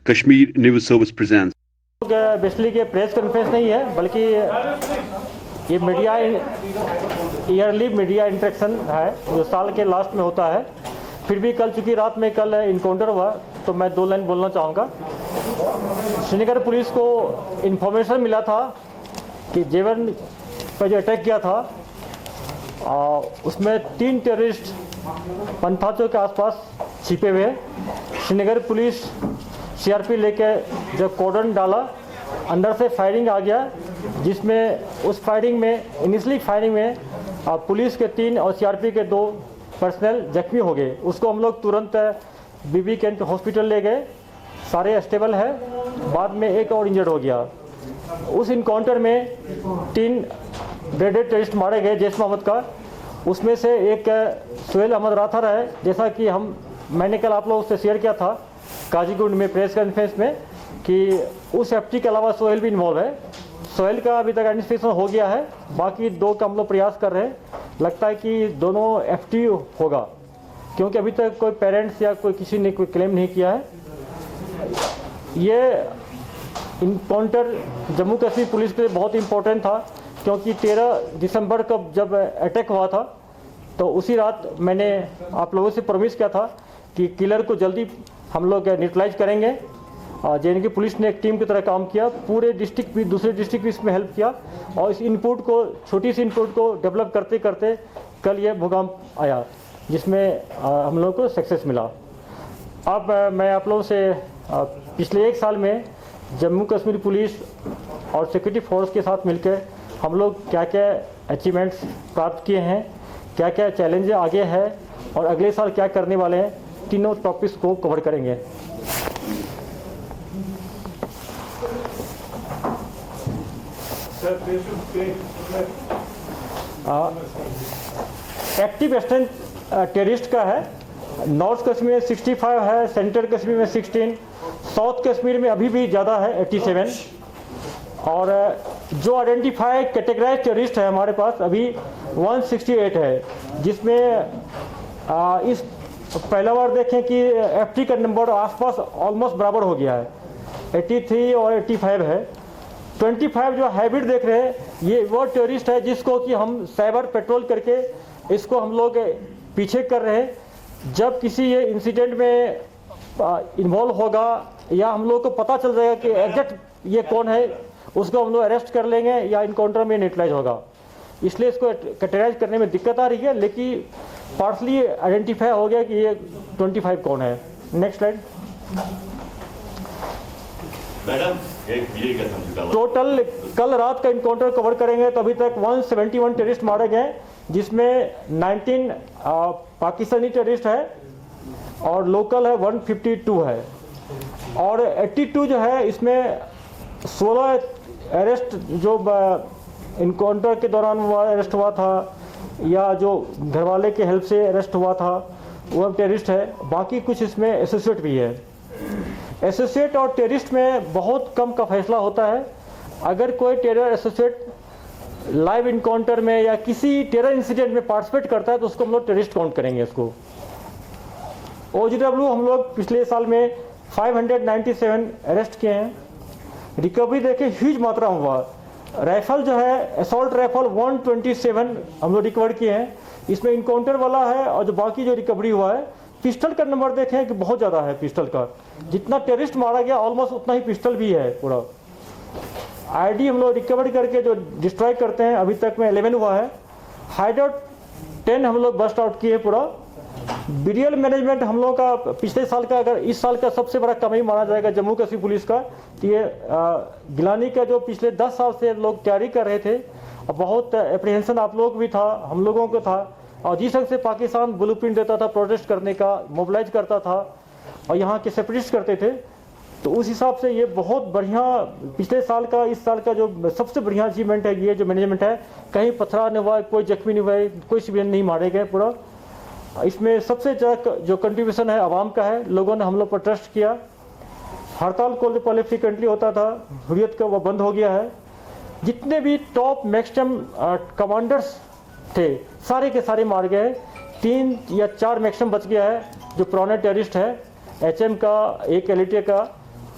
Kashmir News Service presents. Basically के press conference नहीं है, बल्कि ये मीडिया ईयरली मीडिया इंटरेक्शन है जो साल के लास्ट में होता है। फिर भी चूँकि रात में कल इनकाउंटर हुआ तो मैं 2 लाइन बोलना चाहूँगा। श्रीनगर पुलिस को इन्फॉर्मेशन मिला था कि जेवन पर जो अटैक किया था उसमें 3 टेररिस्ट पंथाचों के आसपास छिपे हुए। श्रीनगर पुलिस सीआरपी लेके जब कॉर्डन डाला, अंदर से फायरिंग आ गया, जिसमें उस फायरिंग में इनिशियली फायरिंग में पुलिस के 3 और सीआरपी के 2 पर्सनल जख्मी हो गए। उसको हम लोग तुरंत बीबी कैंट हॉस्पिटल ले गए, सारे स्टेबल है। बाद में एक और इंजर्ड हो गया। उस इनकाउंटर में 3 ब्रेडेड टेररिस्ट मारे गए जैश मोहम्मद का। उसमें से एक सोहेल अहमद राथर है, जैसा कि मैंने कल आप लोगों से शेयर किया था काजीगुंड में प्रेस कॉन्फ्रेंस में कि उस एफटी के अलावा सोहेल भी इन्वॉल्व है। सोहेल का अभी तक आइडेंटिफिकेशन हो गया है, बाकी 2 का हम लोग प्रयास कर रहे हैं। लगता है कि दोनों एफटी होगा, क्योंकि अभी तक कोई पेरेंट्स या किसी ने कोई क्लेम नहीं किया है। ये इनकाउंटर जम्मू कश्मीर पुलिस के लिए बहुत इंपॉर्टेंट था, क्योंकि 13 दिसंबर को जब अटैक हुआ था तो उसी रात मैंने आप लोगों से प्रॉमिस किया था कि किलर को जल्दी हम लोग न्यूट्रलाइज करेंगे। जे पुलिस ने एक टीम की तरह काम किया, पूरे डिस्ट्रिक्ट भी दूसरे डिस्ट्रिक्ट भी इसमें हेल्प किया, और इस इनपुट को छोटी सी इनपुट को डेवलप करते करते कल ये भूकंप आया, जिसमें हम लोग को सक्सेस मिला। अब मैं आप लोगों से पिछले 1 साल में जम्मू कश्मीर पुलिस और सिक्योरिटी फोर्स के साथ मिलकर हम लोग क्या क्या अचीवमेंट्स प्राप्त किए हैं, क्या क्या चैलेंज आगे है और अगले साल क्या करने वाले हैं, तीनों टॉपिक्स को कवर करेंगे। एक्टिव वेस्टर्न टेररिस्ट का है, नॉर्थ कश्मीर में 65 है, सेंट्रल कश्मीर में 16, साउथ कश्मीर में अभी भी ज़्यादा है 87, और जो आइडेंटिफाई कैटेगराइज टेररिस्ट है हमारे पास अभी 168 है, जिसमें इस पहला बार देखें कि एफटी का नंबर आसपास ऑलमोस्ट बराबर हो गया है, 83 और 85 है। 25 जो हैबिट देख रहे हैं, ये वो टेररिस्ट है जिसको कि हम साइबर पेट्रोल करके इसको हम लोग पीछे कर रहे हैं। जब किसी ये इंसिडेंट में इन्वॉल्व होगा या हम लोग को पता चल जाएगा कि एग्जैक्ट ये कौन है, उसको हम लोग अरेस्ट कर लेंगे या इनकाउंटर में न्यूट्रलाइज होगा। इसलिए इसको कैटेगराइज करने में दिक्कत आ रही है, लेकिन पार्टली आइडेंटिफाई हो गया कि ये 25 कौन है। Next slide. टोटल कल रात का इनकाउंटर कवर करेंगे तो अभी तक 171 टेररिस्ट मारे गए, जिसमें 19 पाकिस्तानी टेररिस्ट है और लोकल है 152 है, और 82 जो है इसमें 16 अरेस्ट जो इनकाउंटर के दौरान हुआ अरेस्ट हुआ था या जो घरवाले के हेल्प से अरेस्ट हुआ था वो टेररिस्ट है। बाकी कुछ इसमें एसोसिएट भी है। एसोसिएट और टेररिस्ट में बहुत कम का फैसला होता है। अगर कोई टेरर एसोसिएट लाइव इनकाउंटर में या किसी टेरर इंसिडेंट में पार्टिसिपेट करता है तो उसको हम लोग टेररिस्ट काउंट करेंगे। इसको OGW हम लोग पिछले साल में 597 अरेस्ट किए हैं। रिकवरी देखें ह्यूज मात्रा हुआ। राइफल जो है असॉल्ट राइफल 127 हम लोग रिकवर किए हैं, इसमें इनकाउंटर वाला है, और जो बाकी जो रिकवरी हुआ है पिस्टल का नंबर देखें कि बहुत ज़्यादा है। पिस्टल का जितना टेररिस्ट मारा गया ऑलमोस्ट उतना ही पिस्टल भी है। पूरा आईडी हम लोग रिकवर करके जो डिस्ट्रॉय करते हैं अभी तक में 11 हुआ है। हाइडआउट 10 हम लोग बस्ट आउट किए पूरा। बीडीएल मैनेजमेंट हम लोग का पिछले साल का, अगर इस साल का सबसे बड़ा कमी माना जाएगा जम्मू कश्मीर पुलिस का, तो ये गिलानी का जो पिछले 10 साल से लोग तैयारी कर रहे थे, और बहुत एप्रीहेंशन आप लोग भी था, हम लोगों को था, और जिस ढंग से पाकिस्तान ब्लूप्रिंट देता था प्रोटेस्ट करने का, मोबिलाइज करता था और यहाँ के सेपरेटिस्ट करते थे, तो उस हिसाब से ये बहुत बढ़िया पिछले साल का इस साल का जो सबसे बढ़िया अचीवमेंट है ये जो मैनेजमेंट है। कहीं पथरा नहीं हुआ, कोई जख्मी नहीं हुए, कोई सिविलियन नहीं मारे गए। पूरा इसमें सबसे ज़्यादा जो कंट्रीब्यूशन है आवाम का है। लोगों ने हम लोग पर ट्रस्ट किया। हड़ताल को पहले फ्रिक्वेंटली होता था, हुर्रियत का वो बंद हो गया है। जितने भी टॉप मैक्सिमम कमांडर्स थे सारे के सारे मार गए। 3 या 4 मैक्सिमम बच गया है जो पुराने टेररिस्ट है। HM का, एक एलिटे का,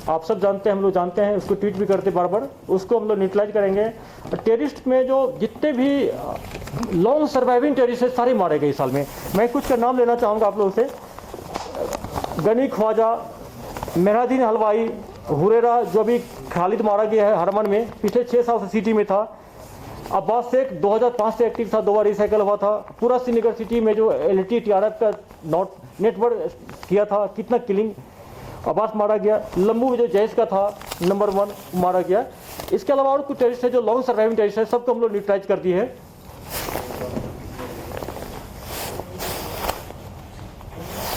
आप सब जानते हैं, हम लोग जानते हैं, उसको ट्वीट भी करते बार बार, उसको हम लोग न्यूट्रलाइज करेंगे। टेररिस्ट में जो जितने भी लॉन्ग सर्वाइविंग टेररिस्ट है सारे मारे गए इस साल में। मैं कुछ का नाम लेना चाहूँगा आप लोगों से। गनी ख्वाजा, मेहरादीन हलवाई, हुरेरा जो अभी खालिद मारा गया है हरमन में, पिछले 6 साल से सिटी में था। अब्बास शेख 2005 से एक्टिव था, 2 बार रिसाइकल हुआ था। पूरा श्रीनगर सिटी में जो LT TRF का नेटवर्क किया था, कितना किलिंग अब्बास मारा गया। लम्बू जो जैश का था नंबर 1 मारा गया। इसके अलावा और कुछ टेररिस्ट है जो लॉन्ग सर्वाइविंग टेररिस्ट है, सबको हम लोग न्यूट्रलाइज कर दिए है।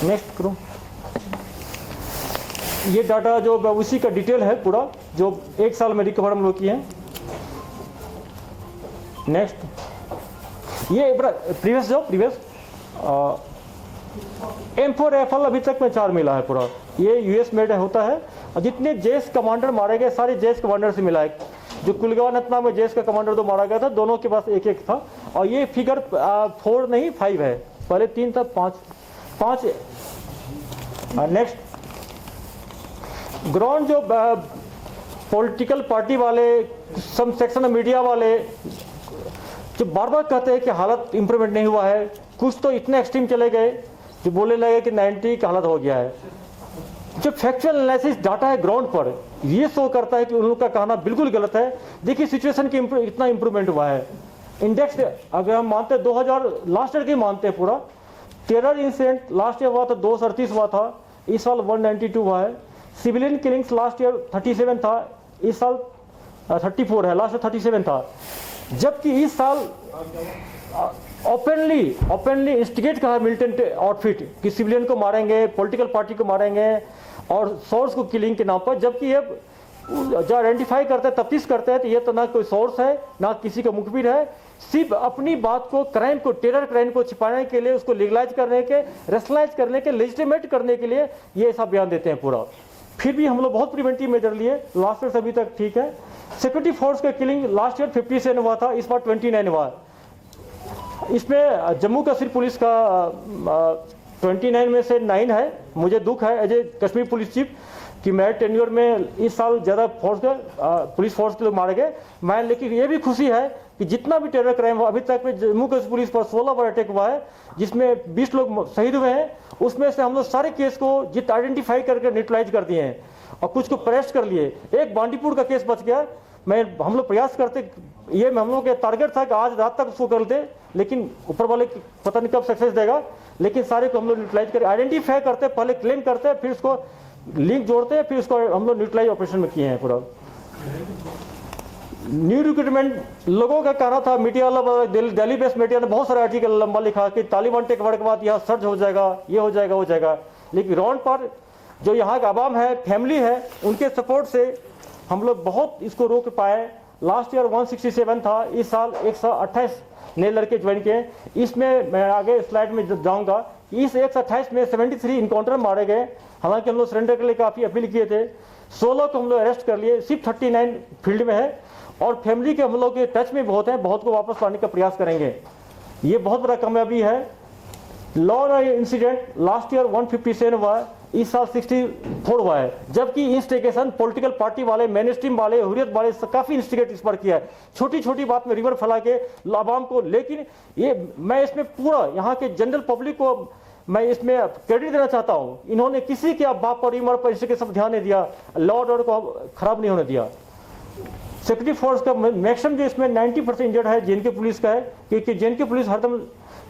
नेक्स्ट करो। ये डाटा जो उसी का डिटेल है पूरा, जो 1 साल में रिकवर हम लोग किए हैं। नेक्स्ट, ये प्रीवियस M4 राइफल अभी तक में 4 मिला है पूरा। ये US मेड होता है। और जितने जेस कमांडर मारे गए सारे जेस कमांडर से मिला है। जो कुलगांव नतना में जेस का कमांडर 2 मारा गया था, दोनों के पास 1-1 था। और ये फिगर 4 नहीं 5 है, पहले 3 था, 5। नेक्स्ट, ग्राउंड जो पॉलिटिकल पार्टी वाले, सम सेक्शन मीडिया वाले जो बार बार कहते हैं कि हालत इंप्रूवमेंट नहीं हुआ है, कुछ तो इतने एक्सट्रीम चले गए जो बोलने लगे कि 90 का हालत हो गया है। जो फैक्चुअल एनालिसिस डाटा है ग्राउंड पर, ये शो करता है कि उन लोग का कहना बिल्कुल गलत है। देखिए सिचुएशन की इतना इंप्रूवमेंट हुआ है। इंडेक्स अगर हम मानते हैं 2000 लास्ट ईयर के मानते हैं पूरा, टेरर इंसिडेंट लास्ट ईयर हुआ था 238 हुआ था, इस साल 192 हुआ है। सिविलियन किलिंग्स लास्ट ईयर 37 था, इस साल 34 है, लास्ट ईयर 37 था। जबकि इस साल ओपनली इंस्टिगेट कहा मिलिटेंट आउटफिट कि सिविलियन को मारेंगे, पॉलिटिकल पार्टी को मारेंगे और सोर्स को किलिंग के नाम पर। जबकि ये जो आइडेंटिफाई करते हैं, तफ्तीश करते हैं, तो ये तो ना कोई सोर्स है ना किसी का मुखबिर है, सिर्फ अपनी बात को, क्राइम को, टेरर क्राइम को छिपाने के लिए, उसको लीगलाइज करने के, रेशनलाइज करने के, लेजिटिमेट करने के लिए ये ऐसा बयान देते हैं पूरा। फिर भी हम लोग बहुत प्रिवेंटिव मेजर लिए, लास्ट ईयर से अभी तक ठीक है। सिक्योरिटी फोर्स का किलिंग लास्ट ईयर 57 हुआ था, इस बार 29 हुआ। इसमें जम्मू कश्मीर पुलिस का 29 में से 9 है। मुझे दुख है as a Kashmir police chief कि मेरे टेन्योर में इस साल ज़्यादा फोर्स के पुलिस फोर्स के लोग मारे गए। मैं लेकिन ये भी खुशी है कि जितना भी टेरर क्राइम हुआ अभी तक में जम्मू कश्मीर पुलिस पर 16 बार अटैक हुआ है, जिसमें 20 लोग शहीद हुए हैं। उसमें से हम लोग सारे केस को जित आइडेंटिफाई करके न्यूट्रलाइज कर दिए हैं और कुछ को अरेस्ट कर लिए। एक बांडीपुर का केस बच गया। हम लोग प्रयास करते, ये हम लोग के टारगेट था कि आज रात तक उसको कर दे, लेकिन ऊपर वाले पता नहीं कब सक्सेस देगा। लेकिन सारे को हम लोग न्यूट्रलाइज करके आइडेंटिफाई करते, पहले क्लेम करते हैं, फिर उसको लिंक जोड़ते हैं, फिर उसको हम लोग न्यूट्रलाइज ऑपरेशन में किए हैं पूरा। न्यू रिक्रूटमेंट लोगों का कहना था, मीडिया वाला दिल्ली बेस्ड मीडिया ने बहुत सारे आर्टिकल लंबा लिखा कि तालिबान टेकओवर के बाद यहाँ सर्च हो जाएगा, ये हो जाएगा, हो जाएगा। लेकिन ग्राउंड पर जो यहाँ का आवाम है, फैमिली है, उनके सपोर्ट से हम लोग बहुत इसको रोक पाए। लास्ट ईयर 167 था, इस साल 128 नए लड़के ज्वाइन किए। इसमें मैं आगे स्लाइड में जाऊंगा। इस 128 में 73 इनकाउंटर मारे गए। हालांकि हम लोग सरेंडर के लिए काफ़ी अपील किए थे। 16 को हम लोग अरेस्ट कर लिए, सिर्फ 39 फील्ड में है। और फैमिली के हम लोग के टच में बहुत हैं, बहुत को वापस लाने का प्रयास करेंगे। ये बहुत बड़ा कामयाबी है। लॉ इंसिडेंट लास्ट ईयर 157 हुआ है, इस साल 64 हुआ है। जबकि इंस्टिगेशन पॉलिटिकल पार्टी वाले, मेन स्ट्रीम वाले, हुर्रियत वाले काफ़ी इंस्टिगेट इस पर किया है, छोटी छोटी बात में रिवर फैला के आवाम को। लेकिन ये मैं इसमें पूरा यहाँ के जनरल पब्लिक को मैं इसमें क्रेडिट देना चाहता हूँ। इन्होंने किसी के बाप और इमर पर इसके सब ध्यान नहीं दिया, लॉ ऑर्डर को खराब नहीं होने दिया। सिक्योरिटी फोर्स का मैक्सिमम जो इसमें 90% इंजर्ड है JNK पुलिस का है, क्योंकि JNK पुलिस हरदम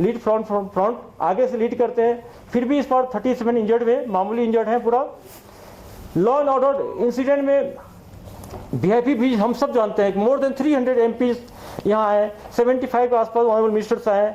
लीड फ्रंट आगे से लीड करते हैं। फिर भी इस बार 37 इंजर्ड हुए, मामूली इंजर्ड है पूरा। लॉ एंड ऑर्डर इंसिडेंट में VIP भी हम सब जानते हैं कि मोर देन 300 MPs यहाँ आए, 75 के आसपास ऑनरेबल मिनिस्टर्स आए,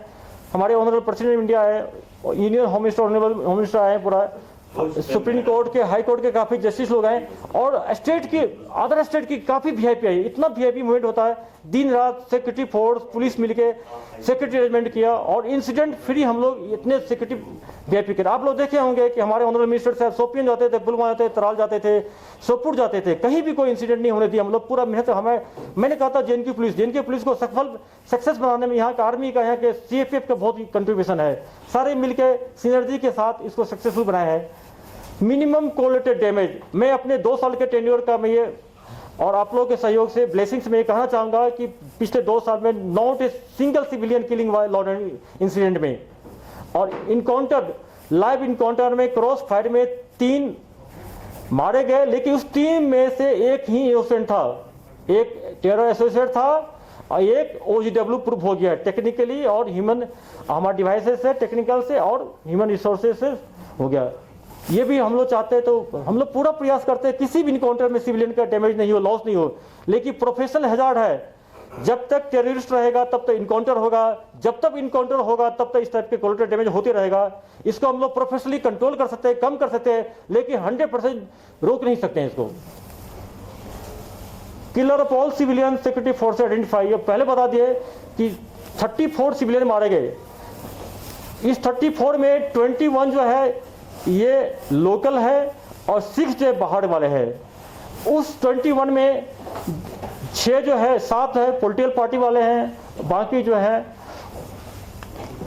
हमारे ऑनरेबल प्रेसिडेंट ऑफ इंडिया है, union home minister, honourable home minister आए, पूरा सुप्रीम कोर्ट के, हाई कोर्ट के काफ़ी जस्टिस लोग आए, और स्टेट की, अदर स्टेट की काफ़ी VIP आई। इतना VIP मूवमेंट होता है, दिन रात सिक्योरिटी फोर्स पुलिस मिलके सिक्योरिटी अरेंजमेंट किया और इंसिडेंट फ्री हम लोग इतने सिक्योरिटी VIP करे। आप लोग देखे होंगे कि हमारे ऑनरेबल मिनिस्टर साहब शोपियां जाते थे, पुलवामा जाते थे, तराल जाते थे, सोपुर जाते थे, कहीं भी कोई इंसिडेंट नहीं होने दिया। हम लोग पूरा मेहनत, मैंने कहा था JNK पुलिस को सफल सक्सेस बनाने में यहाँ का आर्मी का, यहाँ के CFF का बहुत ही कंट्रीब्यूशन है। सारे मिलकर सिनर्जी के साथ इसको सक्सेसफुल बनाए हैं। Minimum collateral damage. मैं अपने 2 साल के टेन्योर का मैं ये और आप लोगों के सहयोग से ब्लेसिंग्स में ये कहना चाहूँगा कि पिछले 2 साल में not a single civilian killing law incident में, और इनकाउंटर लाइव इनकाउंटर में क्रॉस फायर में 3 मारे गए, लेकिन उस 3 में से एक ही इनोसेंट था, एक टेरर एसोसिएट था और एक OGW प्रूफ हो गया टेक्निकली और ह्यूमन हमारे डिवाइसेस से टेक्निकल से और ह्यूमन रिसोर्सेज से हो गया। ये भी हम लोग चाहते हैं, तो हम लोग पूरा प्रयास करते हैं किसी भी इनकाउंटर में सिविलियन का डैमेज नहीं हो, लॉस नहीं हो, लेकिन प्रोफेशनल हैजार्ड है। जब तक टेररिस्ट रहेगा तब तक इनकाउंटर होगा, जब तक इनकाउंटर होगा तब तक इस टाइप के कोलेटरल डैमेज होते रहेगा। इसको हम लोग प्रोफेशनली कंट्रोल कर सकते हैं, कम कर सकते हैं, लेकिन 100% रोक नहीं सकते हैं इसको। Killer of all civilian security force identify, पहले बता दिए कि 34 सिविलियन मारे गए। इस 34 में 21 जो है ये लोकल है और 6 जो बाहर वाले हैं। उस 21 में 6 जो है 7 है पॉलिटिकल पार्टी वाले हैं, बाकी जो है।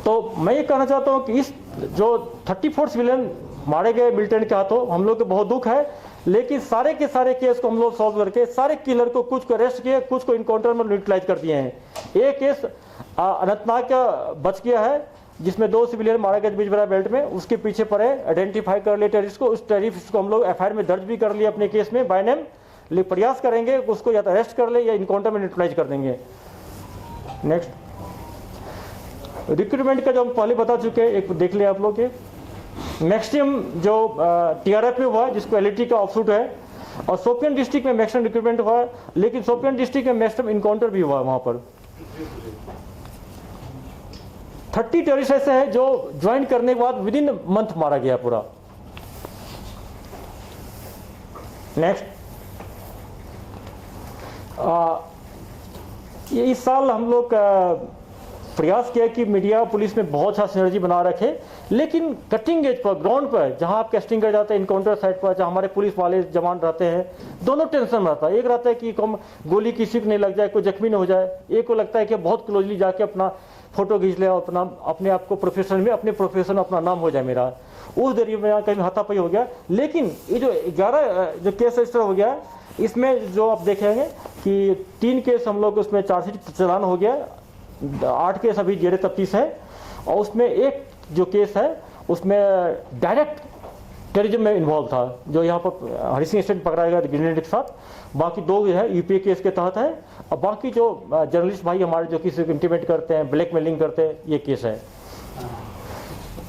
तो मैं ये कहना चाहता हूँ कि इस जो 34 सिविलियन मारे गए मिलिटेंट के हाथों, हम लोग को बहुत दुख है, लेकिन सारे के सारे केस को हम लोग सॉल्व करके सारे किलर को कुछ को अरेस्ट किए, कुछ को इनकाउंटर में न्यूट्रलाइज कर दिए हैं। एक केस अनंतनाग का बच गया है जिसमें 2 सिविलियन मारे गए बिजबरा बेल्ट में, उसके पीछे पड़े आइडेंटिफाई कर लिए टेररिस्ट को। उस टेररिस्ट को हम लोग FIR में दर्ज भी कर लिए अपने केस में बाय नेम, लेकिन प्रयास करेंगे उसको या तो अरेस्ट कर ले या इनकाउंटर में न्यूट्रलाइज कर देंगे। नेक्स्ट रिक्रूटमेंट का जो हम पहले बता चुके हैं, एक देख लिया आप लोग के। मैक्सिमम जो TRF में हुआ जिसको LET का ऑफशूट है, और शोपियान डिस्ट्रिक्ट में मैक्सिमम रिक्रूटमेंट हुआ, लेकिन शोपियान डिस्ट्रिक्ट में मैक्सिमम इनकाउंटर भी हुआ। वहां पर 30 टेररिस्ट ऐसे हैं जो ज्वाइन करने के बाद विद इन मंथ मारा गया पूरा। नेक्स्ट ये इस साल हम लोग प्रयास किया कि मीडिया पुलिस में बहुत सा सिनर्जी बना रखे, लेकिन कटिंग एज पर ग्राउंड पर जहां आप कैस्टिंग कर जाते हैं इनकाउंटर साइट पर, जहां हमारे पुलिस वाले जवान रहते हैं, दोनों टेंशन में रहता है। एक रहता है कि कम गोली किसी को नहीं लग जाए, कोई जख्मी नहीं हो जाए, एक को लगता है कि बहुत क्लोजली जाके अपना फोटो खींच ले और अपना अपने आप को प्रोफेशन में अपने प्रोफेशन अपना नाम हो जाए मेरा। उस जरिए में कहीं हाथापाई हो गया। लेकिन ये जो 11 जो केस रजिस्टर हो गया, इसमें जो आप देखेंगे कि 3 केस हम लोग उसमें चार्जशीट चलान हो गया, 8 केस अभी जेरे तफ्तीश है, और उसमें एक जो केस है उसमें डायरेक्ट टेररिज्म में इन्वॉल्व था, जो यहाँ पर हरी सिंह स्टेट पकड़ा गया ग्रेनेड के साथ। बाकी 2 जो है UPA केस के तहत है, और बाकी जो जर्नलिस्ट भाई हमारे जो किसी को इंटीमेट करते हैं, ब्लैकमेलिंग करते हैं, ये केस है।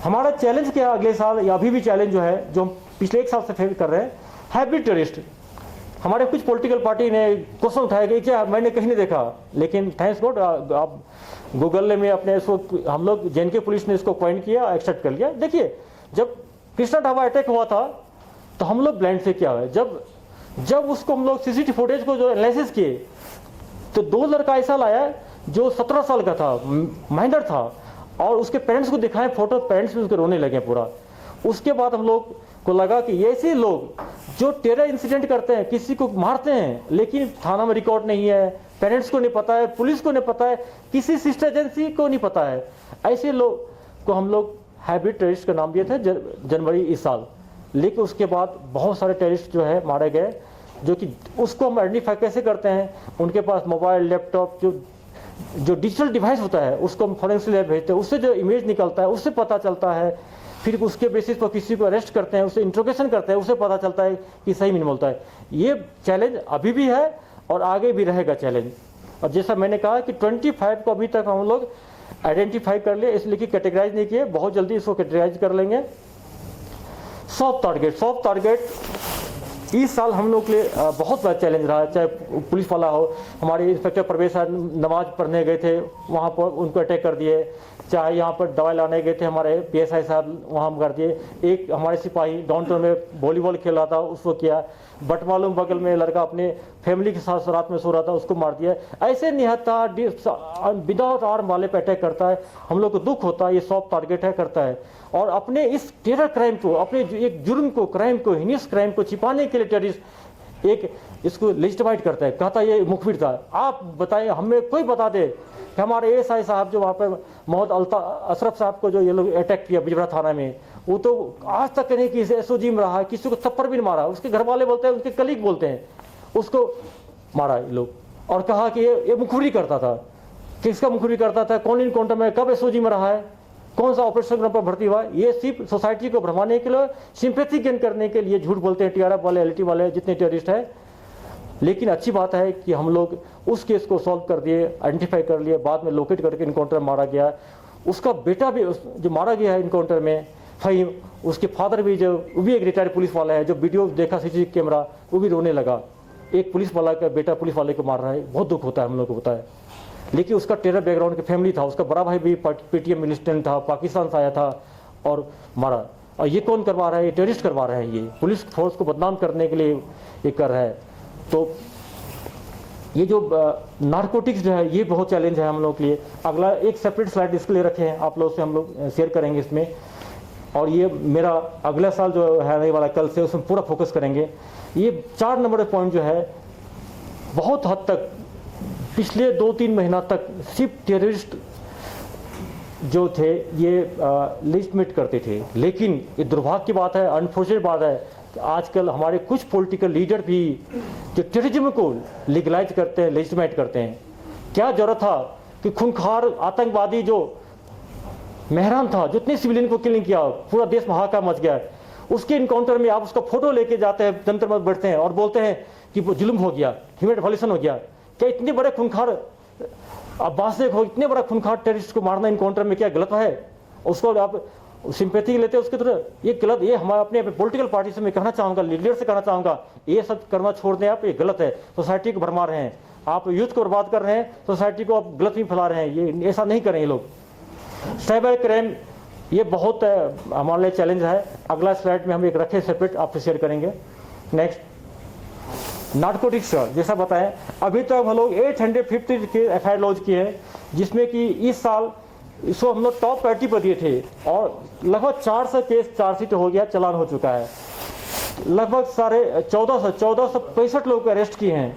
हमारा चैलेंज क्या है अगले साल या अभी भी चैलेंज जो है, जो हम पिछले 1 साल से फेस कर रहे हैं, हाइब्रिड टेररिस्ट। हमारे कुछ पॉलिटिकल पार्टी ने क्वेश्चन उठाया कि क्या मैंने कहीं नहीं देखा, लेकिन थैंक्स गॉड आप गूगल में अपने इसको हम लोग JNK पुलिस ने इसको पॉइंट किया, एक्सेप्ट कर लिया। देखिए जब कृष्णा ढाबा अटैक हुआ था तो हम लोग ब्लाइंड से क्या हुआ, जब उसको हम लोग CCTV फुटेज को जो एनालिसिस किए तो 2 लड़का ऐसा लाया जो 17 साल का था, माइनर था, और उसके पेरेंट्स को दिखाए फोटो, पेरेंट्स भी उसके रोने लगे पूरा। उसके बाद हम लोग को लगा कि ऐसे लोग जो टेरर इंसिडेंट करते हैं, किसी को मारते हैं, लेकिन थाना में रिकॉर्ड नहीं है, पेरेंट्स को नहीं पता है, पुलिस को नहीं पता है, किसी सिस्टर एजेंसी को नहीं पता है, ऐसे लोग को हम लोग हाइब्रिड टेररिस्ट का नाम दिए थे जनवरी इस साल। लेकिन उसके बाद बहुत सारे टेररिस्ट जो है मारे गए, जो कि उसको हम आइडेंटिफाई कैसे करते हैं, उनके पास मोबाइल, लैपटॉप, जो डिजिटल डिवाइस होता है उसको हम फॉरेंसिक लैब भेजते हैं, उससे जो इमेज निकलता है उससे पता चलता है। फिर उसके बेसिस पर किसी को अरेस्ट करते हैं, उससे इंट्रोगेशन करते हैं, उससे पता चलता है कि सही में बोलता है। ये चैलेंज अभी भी है और आगे भी रहेगा चैलेंज। और जैसा मैंने कहा कि 25 को अभी तक हम लोग आइडेंटिफाई कर लिए, इसलिए कि कैटेगराइज नहीं किए, बहुत जल्दी इसको कैटेगराइज कर लेंगे। सॉफ्ट टारगेट इस साल हम लोग के लिए बहुत बड़ा चैलेंज रहा है। चाहे पुलिस वाला हो, हमारे इंस्पेक्टर प्रवेश नमाज पढ़ने गए थे, वहाँ पर उनको अटैक कर दिए। चाहे यहाँ पर दवाई लाने गए थे हमारे PSI साहब, वहाँ हम कर दिए। एक हमारे सिपाही डाउन टाउन में वॉलीबॉल खेल रहा था, उसको किया। बटमालूम बगल में लड़का अपने फैमिली के साथ रात में सो रहा था, उसको मार दिया। ऐसे निहत्था विदाउट आर्म वाले पे अटैक करता है, हम लोग को दुख होता है। ये सॉफ्ट टारगेट है, करता है। और अपने इस टेरर क्राइम को, अपने एक जुर्म को, क्राइम को, हिनियस क्राइम को छिपाने के लिए टेररिस्ट एक इसको लेजिटिमाइट करता है, कहता है ये मुखबिर था। आप बताएं, हमें कोई बता दे कि हमारे ASI साहब जो वहाँ पे मोहम्मद अशरफ साहब को जो ये लोग अटैक किया बिजबरा थाना में, वो तो आज तक नहीं कि एसओजी में रहा है, किसी को थप्पड़ भी नहीं मारा। उसके घर वाले बोलते हैं, उसके कलीग बोलते हैं उसको मारा ये लोग, और कहा कि ये मुखबिरी करता था। किसका मुखबिरी करता था, कौन इनकाउंटर में, कब एसओजी में रहा है, कौन सा ऑपरेशन ग्राउंड पर भर्ती हुआ। ये सिर्फ सोसाइटी को भरमाने के लिए, सिंपैथी गेन करने के लिए झूठ बोलते हैं टीआरएफ वाले, एलटी वाले, जितने टेररिस्ट हैं। लेकिन अच्छी बात है कि हम लोग उस केस को सॉल्व कर दिए, आइडेंटिफाई कर लिए, बाद में लोकेट करके इनकाउंटर में मारा गया। उसका बेटा भी जो मारा गया है इनकाउंटर में, फहीम, उसके फादर भी, जो वो भी एक रिटायर्ड पुलिस वाला है, जो वीडियो देखा सीसीटीवी कैमरा, वो भी रोने लगा। एक पुलिस वाला का बेटा पुलिस वाले को मार रहा है, बहुत दुख होता है हम लोग को, पता है। लेकिन उसका टेरर बैकग्राउंड की फैमिली था, उसका बड़ा भाई भी पीटीएम मिलिटेंट था, पाकिस्तान से आया था और मारा। और ये कौन करवा रहा है, ये टेररिस्ट करवा रहे हैं, ये पुलिस फोर्स को बदनाम करने के लिए ये कर रहा है। तो ये जो नारकोटिक्स जो है, ये बहुत चैलेंज है हम लोग के लिए। अगला एक सेपरेट स्लाइड इसके लिए रखे हैं आप लोग से, हम लोग शेयर करेंगे इसमें। और ये मेरा अगला साल जो है आने वाला कल से, उसमें पूरा फोकस करेंगे। ये 4 नंबर पॉइंट जो है, बहुत हद तक पिछले 2-3 महीना तक सिर्फ टेररिस्ट जो थे ये लिस्टमेट करते थे। लेकिन ये दुर्भाग्य की बात है, अनफॉर्चुनेट बात है कि आजकल हमारे कुछ पॉलिटिकल लीडर भी जो टेररिज्म को लीगलाइज करते हैं, लेजिटिमेट करते हैं। क्या जरूरत था कि खूंखार आतंकवादी जो मेहरान था, जितने सिविलियन को किलिंग किया, पूरा देश में हाहाकार मच गया, उसके इनकाउंटर में आप उसका फोटो लेके जाते हैं, जंतर मंतर बैठते हैं और बोलते हैं कि वो जुल्म हो गया, ह्यूमन वायलेशन हो गया। क्या इतने बड़े खूंखार अब्बास देखो, इतने बड़ा खूंखार टेररिस्ट को मारना इनकाउंटर में क्या गलत है? उसको आप सिंपैथी लेते हैं उसकी तरह, ये गलत। ये हमारे अपने पॉलिटिकल पार्टी से मैं कहना चाहूँगा, लीडर से कहना चाहूँगा, ये सब करना छोड़ दें आप, ये गलत है। सोसाइटी को भरमा रहे हैं आप, यूथ को बर्बाद कर रहे हैं, सोसाइटी को आप गलत भी फैला रहे हैं। ये ऐसा नहीं करें ये लोग। साइबर क्राइम ये बहुत हमारे लिए चैलेंज है। अगला स्लाइड में हम एक रखे सेपरेट, आपसे शेयर करेंगे। नेक्स्ट, नार्कोटिक्स, जैसा बताएं अभी तक हम लोग 850 के एफआईआर लॉन्च किए हैं, जिसमें कि इस साल इसको हम लोग टॉप 30 पर दिए थे, और लगभग 400 केस चार्जशीट हो गया, चालान हो चुका है। लगभग 1465 लोग अरेस्ट किए हैं।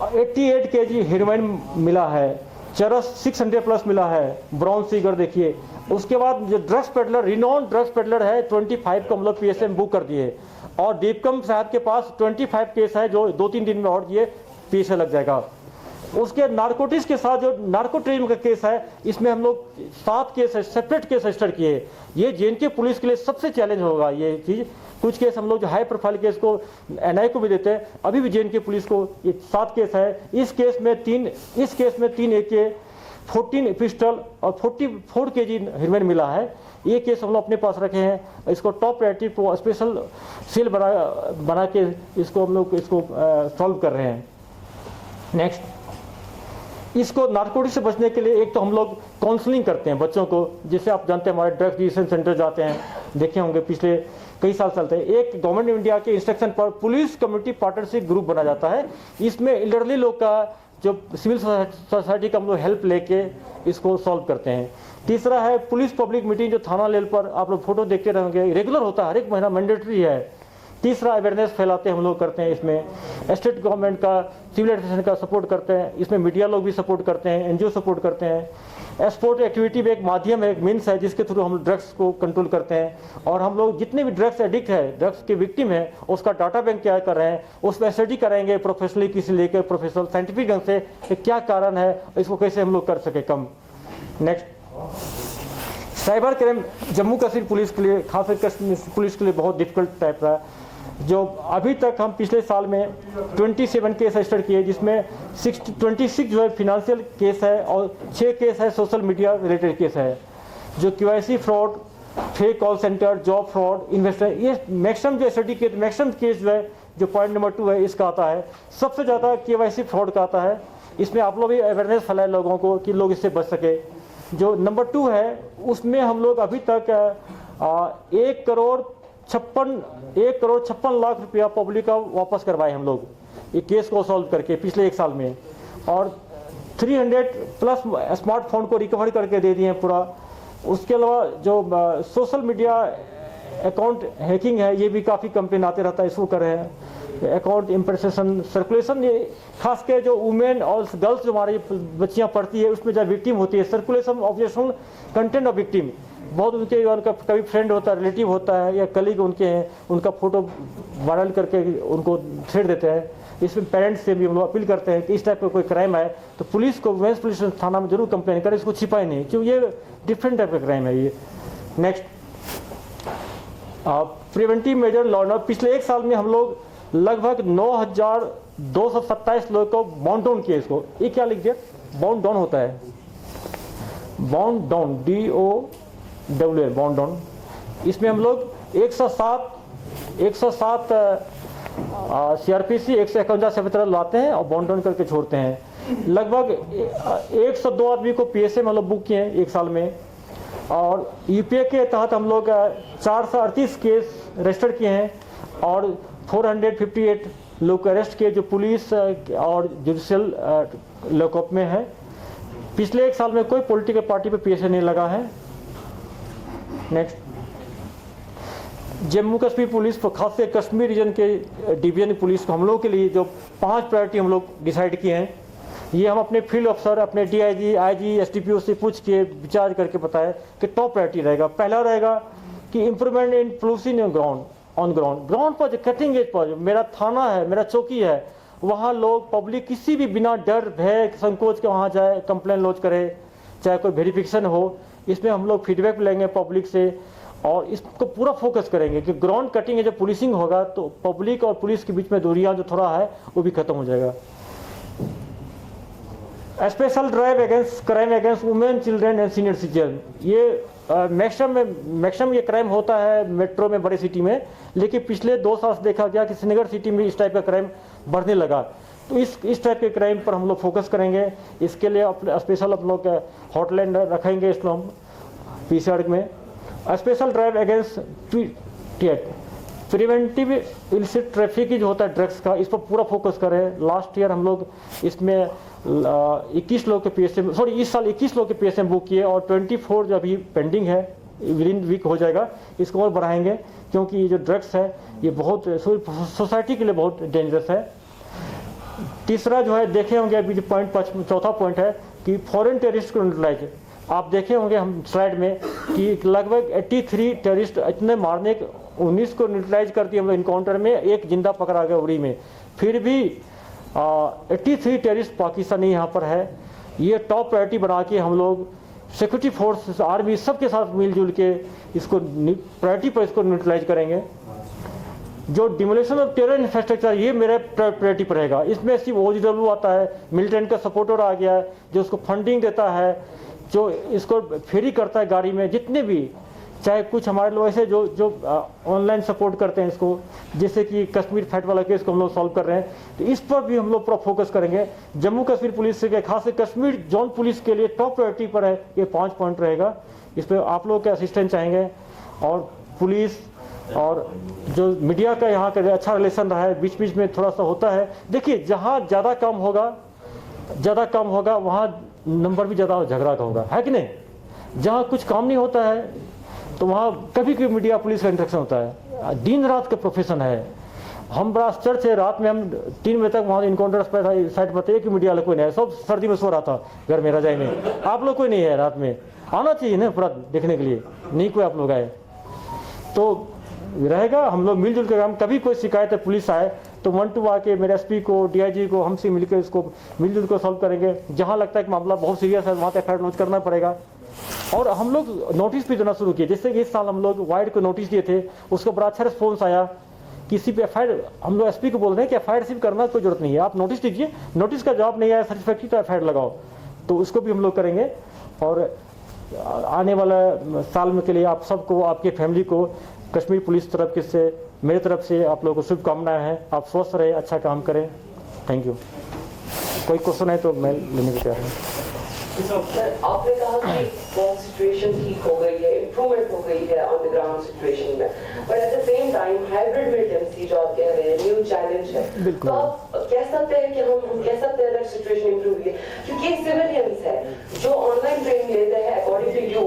88 केजी हेरोइन मिला है, चरस 600 प्लस मिला है, ब्राउन सीगर देखिए। उसके बाद जो drugs peddler, renowned drugs peddler है, 25 को हम लोग पीएसएम बुक कर दिए। और दीपकम साहब के पास 25 केस है, जो 2-3 दिन में और ये पीछे लग जाएगा। उसके नारकोटिक्स के साथ जो नार्कोट्रेम का केस है, इसमें हम लोग 7 केस है, सेपरेट केस रजिस्टर किए। ये जेएनके पुलिस के लिए सबसे चैलेंज होगा ये चीज़। कुछ केस हम लोग जो हाई प्रोफाइल केस को एनआई को भी देते हैं, अभी भी जेएनके पुलिस को ये 7 केस है। इस केस में 3 AK, 14 पिस्टल और 44 केजी हेरोइन मिला है। ये केस हम लोग अपने पास रखे हैं। इसको टॉप प्रायोरिटी को स्पेशल सेल बना के इसको हम लोग इसको सॉल्व कर रहे हैं। नेक्स्ट, इसको नार्कोटिक्स से बचने के लिए एक तो हम लोग काउंसलिंग करते हैं बच्चों को, जिसे आप जानते हैं हमारे ड्रग्स डिटेक्शन सेंटर जाते हैं, देखे होंगे पिछले कई साल चलते हैं। एक गवर्नमेंट ऑफ इंडिया के इंस्ट्रक्शन पर पुलिस कम्युनिटी पार्टनरशिप ग्रुप बना जाता है। इसमें एल्डरली लोग का, जो सिविल सोसाइटी का हम लोग हेल्प लेके इसको सॉल्व करते हैं। तीसरा है पुलिस पब्लिक मीटिंग, जो थाना लेवल पर आप लोग फोटो देखते रहेंगे, रेगुलर होता है, हर एक महीना मैंडेटरी है। तीसरा अवेयरनेस फैलाते हम लोग करते हैं। इसमें स्टेट गवर्नमेंट का, सिविल एडमिनिस्ट्रेशन का सपोर्ट करते हैं। इसमें मीडिया लोग भी सपोर्ट करते हैं, एनजीओ सपोर्ट करते हैं। स्पोर्ट एक्टिविटी में एक माध्यम है, एक मीन्स है, जिसके थ्रू हम ड्रग्स को कंट्रोल करते हैं। और हम लोग जितने भी ड्रग्स एडिक्ट है, ड्रग्स के विक्टिम है, उसका डाटा बैंक क्या कर रहे हैं, उस पर स्टडी कराएंगे प्रोफेशनली, किसी लेकर प्रोफेशनल साइंटिफिक ढंग से कि क्या कारण है, इसको कैसे हम लोग कर सके कम। Next, cyber crime Jammu Kashmir police के लिए, खासकर कश्मीर पुलिस के लिए बहुत डिफिकल्ट टाइप रहा। जो अभी तक हम पिछले साल में 27 केस रजिस्टर किए, जिसमें 26 जो है फिनेंशियल केस है और 6 केस है सोशल मीडिया रिलेटेड केस है। जो KYC fraud, fake call centre, job fraud, investor, ये मैक्सिमम जो स्टडी के मैक्सिमम केस जो है, जो पॉइंट नंबर 2 है इसका आता है। सबसे ज़्यादा KYC फ्रॉड का आता है। इसमें आप लोग भी अवेयरनेस फैलाए लोगों को कि लोग इससे बच सके। जो नंबर 2 है, उसमें हम लोग अभी तक 1 करोड़ 56 लाख रुपया पब्लिक का वापस करवाए हम लोग, ये केस को सॉल्व करके पिछले 1 साल में। और 300 प्लस स्मार्टफोन को रिकवर करके दे दिए हैं पूरा। उसके अलावा जो सोशल मीडिया अकाउंट हैकिंग है, ये भी काफ़ी कंप्लेन आते रहता है, इसको कर रहे हैं। अकाउंट इम्प्रेशन सर्कुलेशन, ये खास कर जो वुमेन और गर्ल्स जो हमारी बच्चियाँ पढ़ती है, उसमें जब विक्टिम होती है, circulation objectional content of victim, बहुत उनके उनका कभी फ्रेंड होता है, रिलेटिव होता है या कलीग उनके हैं, उनका फ़ोटो वायरल करके उनको छेड़ देते हैं। इसमें पेरेंट्स से भी हम लोग अपील करते हैं कि इस टाइप का कोई क्राइम आए तो पुलिस को वुमेन्स पुलिस थाना में जरूर कंप्लेन करें, इसको छिपाए नहीं, क्योंकि ये डिफरेंट टाइप का क्राइम है ये। Next, preventive measure law and order. पिछले एक साल में हम लोग लगभग 9,227 लोगों को बाउंड डाउन किए। इसको ये क्या लिख दिया, बाउंड डाउन होता है, bound down, DOWN, bound down. इसमें हम लोग 107 CRPC 151 से लाते हैं और बाउंड डाउन करके छोड़ते हैं। लगभग 102 आदमी को PSA में हम लोग बुक किए हैं एक साल में, और UPA के तहत हम लोग 438 केस रजिस्टर किए हैं और 458 लोग अरेस्ट किए जो पुलिस और जुडिशियल लॉकअप में है। पिछले एक साल में कोई पॉलिटिकल पार्टी पे PSA नहीं लगा है। नेक्स्ट, जम्मू कश्मीर पुलिस को, खास से कश्मीर रीजन के डिवीजन पुलिस को हम लोगों के लिए जो 5 प्रायोरिटी हम लोग डिसाइड किए हैं, ये हम अपने फील्ड अफसर, अपने DIG, IG, SDPO से पूछ के विचार करके बताए कि टॉप प्रायोरिटी रहेगा। पहला रहेगा कि improvement in policing on ground पर, जो कटिंग एज पर मेरा थाना है, मेरा चौकी है, वहाँ लोग पब्लिक किसी भी बिना डर भय संकोच के वहाँ जाए, कंप्लेन लॉन्च करे, चाहे कोई वेरिफिकेशन हो। इसमें हम लोग फीडबैक लेंगे पब्लिक से और इसको पूरा फोकस करेंगे कि ग्राउंड कटिंग है, जब पुलिसिंग होगा तो पब्लिक और पुलिस के बीच में दूरियां जो थोड़ा है वो भी खत्म हो जाएगा। Special drive against crime against women, children and senior citizen. ये मैक्सिमम ये क्राइम होता है मेट्रो में, बड़े सिटी में, लेकिन पिछले 2 साल से देखा गया कि श्रीनगर सिटी में इस टाइप का क्राइम बढ़ने लगा। तो इस टाइप के क्राइम पर हम लोग फोकस करेंगे। इसके लिए अपने स्पेशल हम लोग हॉटलाइन रखेंगे इसको हम PCR में। Special drive against preventive illicit traffic जो होता है ड्रग्स का, इस पर पूरा फोकस करें। लास्ट ईयर हम लोग इसमें 21 लोग के PSA, सॉरी इस साल 21 लोग के PSA बुक किए और 24 जो अभी पेंडिंग है, विद इन वीक हो जाएगा। इसको और बढ़ाएंगे क्योंकि ये जो ड्रग्स है ये बहुत सोसाइटी के लिए बहुत डेंजरस है। तीसरा जो है, देखे होंगे अभी जो चौथा पॉइंट है कि फॉरेन टेररिस्ट को न्यूट्रलाइज। आप देखे होंगे हम स्लाइड में कि लगभग 83 टेररिस्ट इतने मारने, 19 को न्यूट्रलाइज कर दिया हम लोग इनकाउंटर में, एक जिंदा पकड़ा गया उड़ी में। फिर भी 83 टेररिस्ट पाकिस्तानी यहाँ पर है। ये टॉप प्रायोरिटी बना के हम लोग सिक्योरिटी फोर्स, आर्मी सबके साथ मिलजुल के इसको प्रायोरिटी पर इसको न्यूट्रलाइज करेंगे। जो डिमोलिशन ऑफ टेरर इंफ्रास्ट्रक्चर, ये मेरा प्रायोरिटी पर रहेगा। इसमें सिर्फ OGW आता है, मिलिटेंट का सपोर्टर आ गया है जो उसको फंडिंग देता है, जो इसको फेरी करता है गाड़ी में, जितने भी, चाहे कुछ हमारे लोग ऐसे जो ऑनलाइन सपोर्ट करते हैं इसको, जैसे कि कश्मीर फाइट वाला केस को हम लोग सॉल्व कर रहे हैं, तो इस पर भी हम लोग पूरा फोकस करेंगे। जम्मू कश्मीर पुलिस से खास से कश्मीर जोन पुलिस के लिए टॉप प्रायोरिटी पर है, ये 5 पॉइंट रहेगा। इस पर आप लोग के असिस्टेंट चाहेंगे और पुलिस और जो मीडिया का यहाँ का अच्छा रिलेशन रहा है, बीच बीच में थोड़ा सा होता है। देखिए, जहाँ ज़्यादा काम होगा वहाँ नंबर भी ज़्यादा झगड़ा का होगा, है कि नहीं। जहाँ कुछ काम नहीं होता है तो वहाँ कभी कभी मीडिया पुलिस का इंटरेक्शन होता है। दिन रात का प्रोफेशन है। हम बड़ा आश्चर्य थे, रात में हम 3 बजे तक वहाँ इनकाउंटर साइड पर थे कि मीडिया वाला कोई नहीं है, सब सर्दी में सो रहा था घर में, रजाई में। आप लोग कोई नहीं है रात में, आना चाहिए ना पूरा देखने के लिए, नहीं कोई आप लोग आए तो रहेगा। हम लोग मिलजुल कर, हम कभी कोई शिकायत है पुलिस आए तो 1 to आके मेरे SP को, DIG को, हमसे मिलकर इसको मिलजुल कर सॉल्व करेंगे। जहाँ लगता है कि मामला बहुत सीरियस है वहाँ FIR लॉन्च करना पड़ेगा। और हम लोग नोटिस भी देना शुरू किए, जैसे कि इस साल हम लोग वाइड को नोटिस दिए थे, उसका बड़ा अच्छा रिस्पॉन्स आया। किसी पे FIR, हम लोग SP को बोल रहे हैं कि FIR रिसीव करना कोई जरूरत नहीं है, आप नोटिस दीजिए, नोटिस का जवाब नहीं आया सेटिस्फैक्ट्री तो FIR लगाओ। तो उसको भी हम लोग करेंगे। और आने वाला साल में के लिए आप सबको, आपके फैमिली को, कश्मीर पुलिस तरफ के से, मेरी तरफ से आप लोगों को शुभकामनाएं हैं। आप स्वस्थ रहे, अच्छा काम करें। Thank you. कोई क्वेश्चन है तो मैं लेने को तैयार हूँ। सर, आपने कहा कि बहुत सिचुएशन ठीक हो गई है, इम्प्रूवमेंट हो गई है ऑन द ग्राउंड सिचुएशन में, but at the same time hybrid militancy जो आप कह रहे हैं न्यू चैलेंज है। तो आप कह सकते हैं कि हम कह सकते हैं सिचुएशन इम्प्रूव हुई है क्योंकि सिविलियंस है जो ऑनलाइन ट्रेनिंग लेते हैं, according to you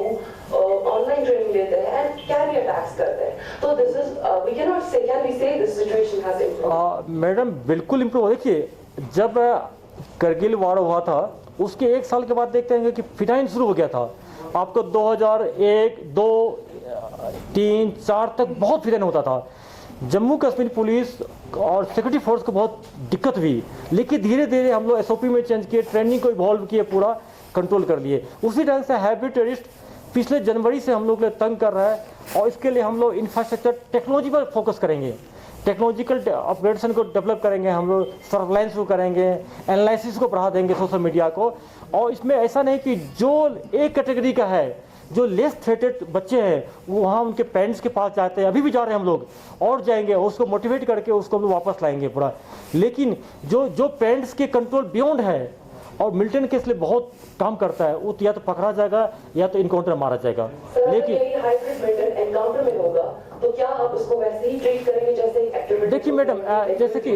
online training लेते हैं एंड कैरी अटैक्स करते हैं। तो this is we can not say, can we say this situation has improved? Madam बिल्कुल इम्प्रूव। देखिए, जब करगिल वार हुआ था उसके 1 साल के बाद देखते हैं कि फिनाइन शुरू हो गया था आपको 2001, 2, 3, 4 तक बहुत फिरन होता था। जम्मू कश्मीर पुलिस और सिक्योरिटी फोर्स को बहुत दिक्कत हुई, लेकिन धीरे धीरे हम लोग एसओपी में चेंज किए, ट्रेनिंग को इवॉल्व किए, पूरा कंट्रोल कर लिए। उसी ढंग से हैवी टेररिस्ट पिछले जनवरी से हम लोग के लिए तंग कर रहा है, और इसके लिए हम लोग इंफ्रास्ट्रक्चर टेक्नोलॉजी पर फोकस करेंगे, टेक्नोलॉजिकल अपग्रेडेशन को डेवलप करेंगे, हम लोग सर्वेलेंस को करेंगे, एनालिसिस को बढ़ा देंगे, सोशल मीडिया को। और इसमें ऐसा नहीं कि जो एक कैटेगरी का है, जो लेस थ्रेटेड बच्चे हैं, वो वहाँ उनके पेरेंट्स के पास जाते हैं, अभी भी जा रहे हैं हम लोग, और जाएंगे, उसको मोटिवेट करके उसको हम लोग वापस लाएंगे पूरा। लेकिन जो पेरेंट्स के कंट्रोल बियॉन्ड है और मिलिटेंट के इसलिए बहुत काम करता है, वो या तो पकड़ा जाएगा या तो इनकाउंटर मारा जाएगा। लेकिन हाइब्रिड मिलिटेंट एनकाउंटर में होगा तो क्या आप उसको वैसे ही ट्रीट करेंगे जैसे एक्टिविटी? देखिए मैडम, जैसे कि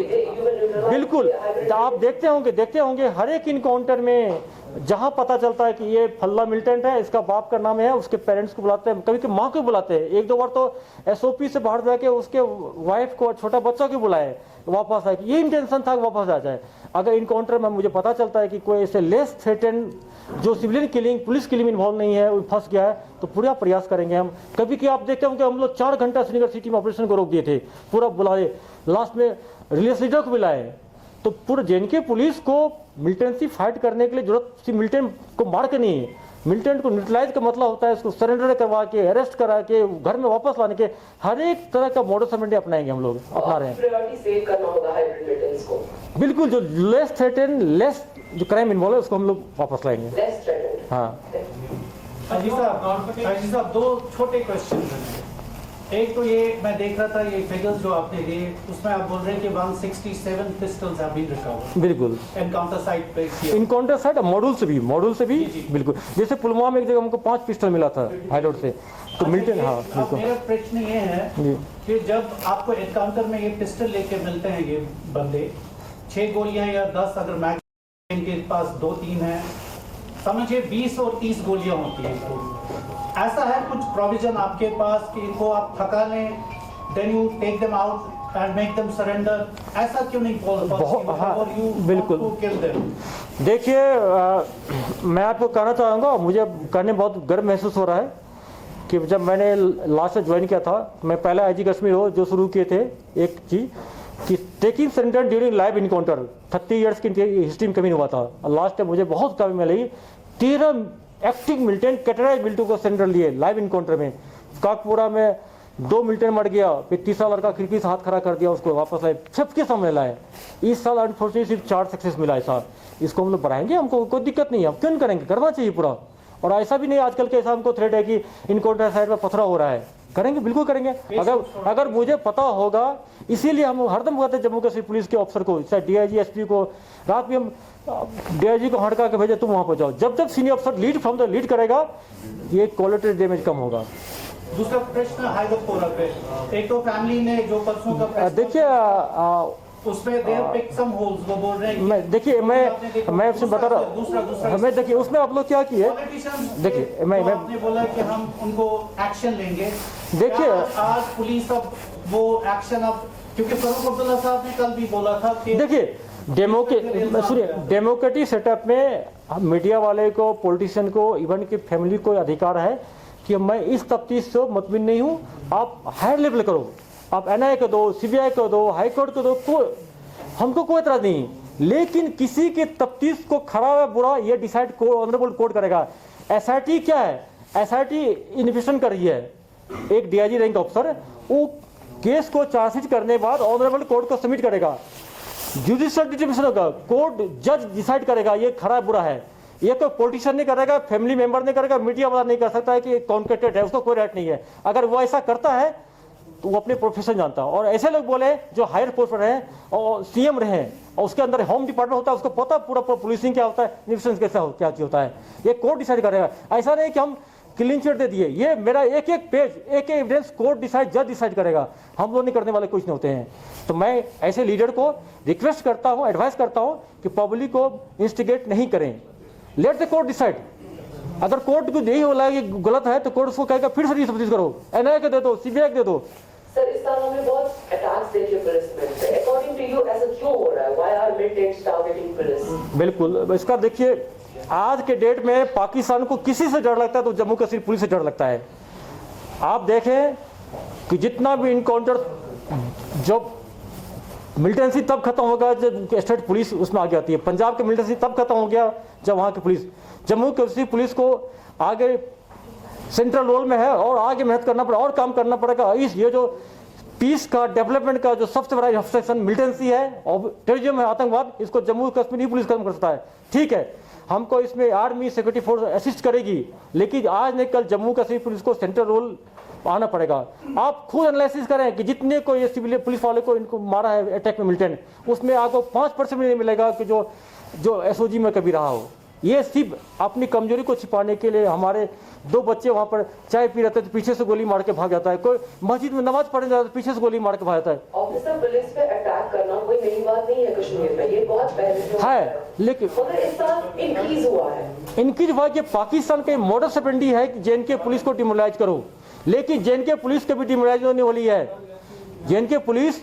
बिल्कुल आप देखते होंगे हर एक इनकाउंटर में जहां पता चलता है कि ये फल्ला मिलिटेंट है, इसका बाप का नाम है, उसके पेरेंट्स को बुलाते हैं, कभी माँ को बुलाते हैं, एक दो बार तो एसओपी से बाहर जाके उसके वाइफ को, छोटा बच्चा को बुलाए, वापस आए। ये इंटेंशन था कि वापस आ जाए। अगर इनकाउंटर में मुझे पता चलता है कि कोई ऐसे लेस थ्रेटेंड जो civilian killing, police killing involve नहीं है, वो फंस गया है, तो पूरा प्रयास करेंगे हम। कभी कि आप देखते होंगे हम लोग 4 घंटा श्रीनगर सिटी में ऑपरेशन को रोक दिए थे, पूरा बुलाए, लास्ट में रिलीज लीडर को बुलाए। तो पूरे जेएनके पुलिस को मिलिटेंसी फाइट करने के लिए जरूरत सिर्फ मिलिटेंट को मार के नहीं है, मिलिटेंट को न्यूट्रलाइज का मतलब होता है उसको सरेंडर करवा के, अरेस्ट करा के, घर में वापस लाने के, हर एक तरह का मॉडस ऑपरेंडी अपनाएंगे हम लोग, अपना रहे हैं। प्रायोरिटी सेव करना होगा हाइब्रिड मिलिटेंट्स को। बिल्कुल, जो लेस थ्रेटेन, लेस जो क्राइम इन्वॉल्व है उसको हम लोग वापस लाएंगे। Less threatened. हाँ अजी साहब, 2 छोटे क्वेश्चन हैं। एक तो ये मैं देख रहा था, ये फिगर्स जो आपने दिए उसमें आप बोल रहे हैं कि 167 पिस्टल्स हैव बीन रिकवर्ड। बिल्कुल, एनकाउंटर साइट पे इनकाउंटर साइट मॉड्यूल से भी जी। बिल्कुल। जैसे पुलवामा में एक जगह हमको 5 पिस्टल मिला था हाईडोर से, तो मिलिटेंट। हाँ बिल्कुल। मेरा प्रश्न ये है कि जब आपको एनकाउंटर में ये पिस्टल लेके मिलते हैं ये बंदे, 6 गोलियां या 10 अगर मैगजीन इनके पास 2-3 है, समझिए 20 और 30 गोलियां होती है। ऐसा है कुछ प्रोविजन आपके पास कि इनको आप थका लें, then you take them out and make them surrender, ऐसा क्यों नहीं बिल्कुल। देखिए, मैं आपको कहना चाहूँगा, मुझे करने बहुत गर्व महसूस हो रहा है कि जब मैंने लास्ट से ज्वाइन किया था, मैं पहला आईजी कश्मीर हो जो शुरू किए थे एक चीज़ कि taking surrender during live encounter. 30 years की हिस्ट्री में कभी नहीं हुआ था। लास्ट टाइम मुझे बहुत कमी मिली, 13 एक्टिव मिलिटेंट कैटेगराइज मिलिटेंट को सरेंडर लिए लाइव इनकाउंटर में। काकपुरा में 2 मिलिटेंट मर गया, फिर तीसरा लड़का खिड़की से हाथ खड़ा कर दिया, उसको वापस लाए, सबके सामने लाए। इस साल अनफॉर्चुनेटली सिर्फ 4 सक्सेस मिला है साहब। इसको हम लोग बढ़ाएंगे, हमको कोई दिक्कत नहीं है, हम क्यों नहीं करेंगे, करना चाहिए पूरा। और ऐसा भी नहीं आजकल के ऐसा हमको थ्रेट है कि इनकाउंटर साइड में पथरा हो रहा है, करेंगे, बिल्कुल करेंगे। अगर मुझे पता होगा, इसीलिए हम हरदम कहते हैं जम्मू कश्मीर पुलिस के ऑफिसर को, चाहे डीआईजी, एसपी को, रात में हम डीआईजी को हड़का के भेजे, तुम वहां पर जाओ। जब तक सीनियर अफसर लीड फ्रॉम द लीड करेगा, ये कोलेटरल डैमेज कम होगा। दूसरा प्रश्न हाईडोपोरा पे, एक तो फैमिली ने जो परसों का देखिए उसमें दे पिक सम होल्स, वो बोल रहे हैं। मैं आपसे बता रहा हूँ, मैं देखिए उसमें आप लोग क्या किए, देखिए मैं आपने बोला कि हम उनको एक्शन लेंगे। देखिए आज पुलिस अब वो एक्शन, अब क्योंकि फारूक अब्दुल्ला साहब ने कल भी बोला था कि देखिए डेमोक्रेटिक सेटअप में मीडिया वाले को, पॉलिटिशियन को, इवन की फैमिली को अधिकार है कि मैं इस तफ्तीश से मुतमिन नहीं हूँ, आप हायर लेवल करो, आप एनआईए को दो, सीबीआई को दो, हाई कोर्ट को दो, हमको कोई एतराज नहीं। लेकिन किसी के तफ्तीश को खराब है बुरा, ये डिसाइड ऑनरेबल कोर्ट करेगा। एसआईटी क्या है, एसआईटी इन्वेस्टिगेशन कर रही है, एक डीआईजी रैंक ऑफिसर, वो केस को चार्जशीट करने के बाद ऑनरेबल कोर्ट को सबमिट करेगा, जुडिशियल डिटरमिनेशन होगा, कोर्ट जज डिसाइड करेगा ये खराब बुरा है। ये कोई पॉलिटिशियन नहीं करेगा, फैमिली मेंबर नहीं करेगा, मीडिया वाला नहीं कर सकता है कि कॉन्केटेड है, उसको कोई राइट नहीं है। अगर वो ऐसा करता है तो वो अपने प्रोफेशन जानता है। और ऐसे लोग बोले जो हायर पोस्ट पर रहे और सीएम रहे और उसके अंदर होम डिपार्टमेंट होता है, उसको पता पूरा पुलिसिंग क्या होता है, इन्वेस्टिगेशन कैसा हो, क्या होता है, ये कोर्ट डिसाइड करेगा। ऐसा नहीं कि हम क्लीन चिट दे दिए, ये मेरा एक एक पेज, एक एविडेंस कोर्ट डिसाइड, जज डिसाइड करेगा, हम लोग नहीं करने वाले कुछ नहीं होते हैं। तो मैं ऐसे लीडर को रिक्वेस्ट करता हूँ, एडवाइस करता हूँ कि पब्लिक को इंस्टिगेट नहीं करें, लेट द कोर्ट डिसाइड। अगर कोर्ट को यही बोला कि गलत है तो कोर्ट उसको कहेगा फिर से रिसर्च करो, एनआईए को दे दो, सीबीआई को दे दो। सर, इस साल हमने बहुत अटैक्स देखे पुलिस में। अकॉर्डिंग टू यू ऐसा क्यों हो रहा है? Why are militants targeting police? बिल्कुल, इसका देखिए आज के डेट में पाकिस्तान को किसी से डर लगता है तो जम्मू कश्मीर पुलिस से डर लगता है। आप देखें कि जितना भी इनकाउंटर, जब मिलिटेंसी तब खत्म होगा जब स्टेट पुलिस उसमें आगे आती है। पंजाब की मिलिटेंसी तब खत्म हो गया जब वहाँ की पुलिस, जम्मू कश्मीर पुलिस को आगे सेंट्रल रोल में है और आगे मेहनत करना पड़ेगा और काम करना पड़ेगा। ये जो पीस का, डेवलपमेंट का जो सबसे बड़ा ऑब्स्ट्रक्शन मिलिटेंसी है और टेररिज्म है, आतंकवाद, इसको जम्मू कश्मीर पुलिस खत्म कर सकता है। ठीक है, हमको इसमें आर्मी सिक्योरिटी फोर्स असिस्ट करेगी, लेकिन आज नहीं कल जम्मू कश्मीर पुलिस को सेंट्रल रोल आना पड़ेगा। आप खुद एनालिसिस करें कि जितने को ये सिविल पुलिस वाले को इनको मारा है अटैक में मिलिटेंट, उसमें आपको 5% भी नहीं मिलेगा कि जो एसओजी में कभी रहा हो। ये सिर्फ अपनी कमजोरी को छिपाने के लिए हमारे 2 बच्चे वहाँ पर चाय पी रहे थे तो पीछे से गोली मार के भाग जाता है, कोई मस्जिद में नमाज पढ़ने जाता है तो पीछे से गोली मार के भाग जाता है। ऑफिसर पुलिस पे अटैक करना कोई नई बात नहीं है कश्मीर में, ये बहुत पहले से है, लेकिन मगर इस साल इंक्रीज हुआ है। इंक्रीज हुआ कि पाकिस्तान के मॉडस ऑपरेंडी है कि जेएनके पुलिस को डिमोरलाइज करो, लेकिन जेएनके पुलिस कभी डिमोरलाइज होने वाली है। जेएनके पुलिस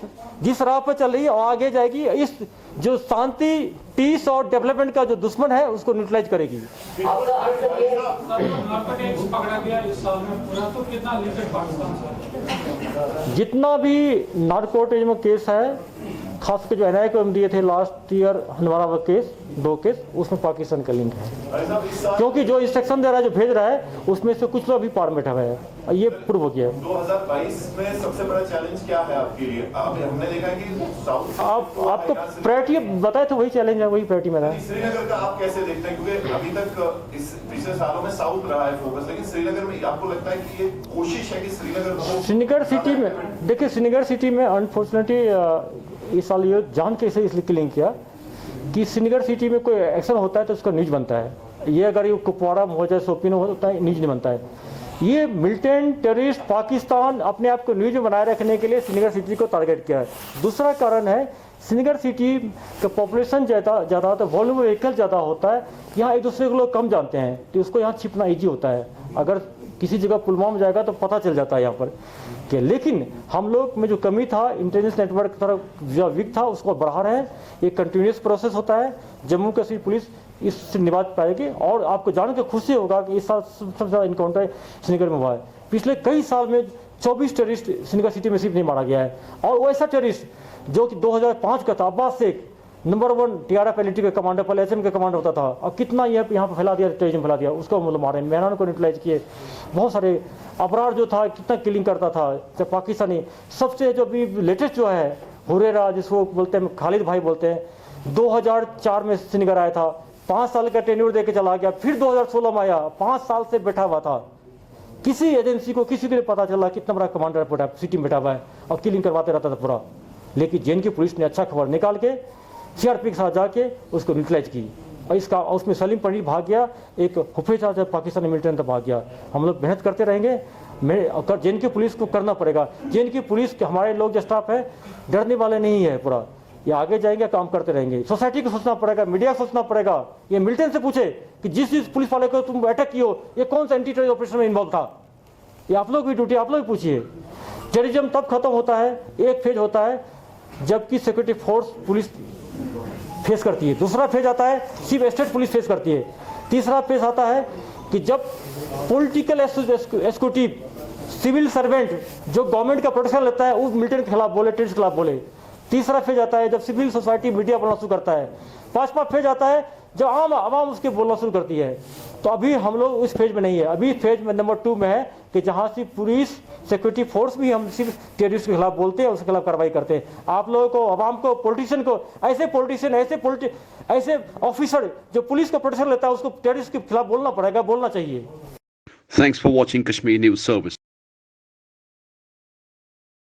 जिस राह पर चल रही है और आगे जाएगी, इस जो शांति, पीस और डेवलपमेंट का जो दुश्मन है उसको न्यूट्रलाइज करेगी। आपका आंसर ये है पकड़ा गया इस साल में पूरा, तो कितना लिमिटेड पाकिस्तान से? जितना भी नार्को टेररिज्म केस है, खास कर जो एनआईए को हम दिए थे last year Handwara case, 2 case, उसमें पाकिस्तान का लिंक है, क्योंकि जो इंस्ट्रक्शन दे रहा है, जो भेज रहा है, उसमें से कुछ लोग अभी पार बैठा हुआ है। ये प्रूव हो गया है। 2022 में सबसे बड़ा चैलेंज क्या है आपके लिए? हमने देखा कि साउथ, आपको प्रायोरिटी बताए तो वही चैलेंज है, वही प्रायोरिटी में रहा है। श्रीनगर का आप कैसे देखते हैं? क्योंकि अभी तक इस पिछले सालों में साउथ रहा है फोकस, लेकिन श्रीनगर में आपको लगता है कि ये कोशिश है कि श्रीनगर सिटी में, देखिए श्रीनगर सिटी में अनफॉर्चुनेटली इस साल ये जान के इसलिए क्लिंग किया कि श्रीनगर सिटी में कोई एक्शन होता है तो उसका न्यूज बनता है। ये अगर ये कुपवाड़ा हो जाए, शोपियां होता है, न्यूज नहीं बनता है। ये मिलिटेंट टेररिस्ट पाकिस्तान अपने आप को न्यूज में बनाए रखने के लिए श्रीनगर सिटी को टारगेट किया है। दूसरा कारण है श्रीनगर सिटी का पॉपुलेशन ज़्यादा होता है, वॉल्यूम व्हीकल ज़्यादा होता है, यहाँ एक दूसरे को लोग कम जानते हैं तो उसको यहाँ छिपना ईजी होता है। अगर किसी जगह पुलवामा जाएगा तो पता चल जाता है यहाँ पर कि, लेकिन हम लोग में जो कमी था, इंटेलिजेंस नेटवर्क की तरफ जो वीक था, उसको बढ़ा रहे हैं। ये कंटिन्यूस प्रोसेस होता है। जम्मू कश्मीर पुलिस इससे निभाज पाएगी और आपको जान के खुशी होगा कि इस साल सबसे ज़्यादा इनकाउंटर श्रीनगर में हुआ है। पिछले कई साल में 24 टेररिस्ट श्रीनगर सिटी में सिर्फ नहीं मारा गया है, और वैसा टेररिस्ट जो कि 2005 का था, Abbas Sheikh, number 1 TRF LT का कमांडर, पहले एसएम का कमांडर होता था, और कितना ये यहाँ पर फैला दिया, टेररिज्म फैला दिया, उसको मतलब मारे, मेहमान को न्यूट्रलाइज किए। बहुत सारे अपराध जो था, कितना किलिंग करता था जब पाकिस्तानी। सबसे जो भी लेटेस्ट जो है हुरेरा, जिसको बोलते हैं खालिद भाई बोलते हैं, 2004 में श्रीनगर आया था, 5 साल का टेन्योर दे के चला गया, फिर 2016 में आया, 5 साल से बैठा हुआ था। किसी एजेंसी को, किसी को नहीं पता चला कितना बड़ा कमांडर सिटी में बैठा हुआ है और किलिंग करवाते रहता था पूरा। लेकिन जेएनके पुलिस ने अच्छा खबर निकाल के सीआरपी के साथ जाके उसको न्यूट्रलाइज की, और इसका उसमें सलीम पनीर भाग गया, एक हुफेजा जब पाकिस्तानी मिलिटेंट भाग गया। हम लोग मेहनत करते रहेंगे, जेएनके पुलिस को करना पड़ेगा। जेएनके पुलिस के हमारे लोग जो स्टाफ है डरने वाले नहीं है, पूरा ये आगे जाएंगे, काम करते रहेंगे। सोसाइटी को सोचना पड़ेगा, मीडिया को सोचना पड़ेगा। ये मिलिटेंट से पूछे कि जिस पुलिस वाले को तुम अटैक किए हो, ये कौन सा एंटी टेररिस्ट ऑपरेशन में इन्वॉल्व था। ये आप लोग की ड्यूटी, आप लोग भी पूछिए। टेररिज्म तब खत्म होता है, एक फेज होता है जबकि सिक्योरिटी फोर्स पुलिस फेस करती है, दूसरा फेज आता है सिर्फ स्टेट पुलिस फेस करती है, तीसरा फेज आता है कि जब पॉलिटिकल एग्जीक्यूटिव सिविल सर्वेंट जो गवर्नमेंट का प्रोटेक्शन लेता है उस मिलिटेंट के खिलाफ बोले, टेररिस्ट के खिलाफ बोले। तीसरा फेज आता है जब सिविल सोसाइटी मीडिया बोलना शुरू करता है। 5वां फेज आता है जब आवाम उसके बोलना शुरू करती है। तो अभी हम लोग उस फेज में नहीं है, अभी फेज में नंबर 2 में है कि जहाँ से पुलिस सिक्योरिटी फोर्स भी हम सिर्फ टेररिस्ट के खिलाफ बोलते हैं, उसके खिलाफ कार्रवाई करते हैं। आप लोगों को, आवाम को, पॉलिटिशियन को, ऐसे ऑफिसर जो पुलिस का प्रोटेक्शन लेता है उसको टेररिस्ट के खिलाफ बोलना पड़ेगा, बोलना चाहिए। Thanks for watching Kashmir News Service.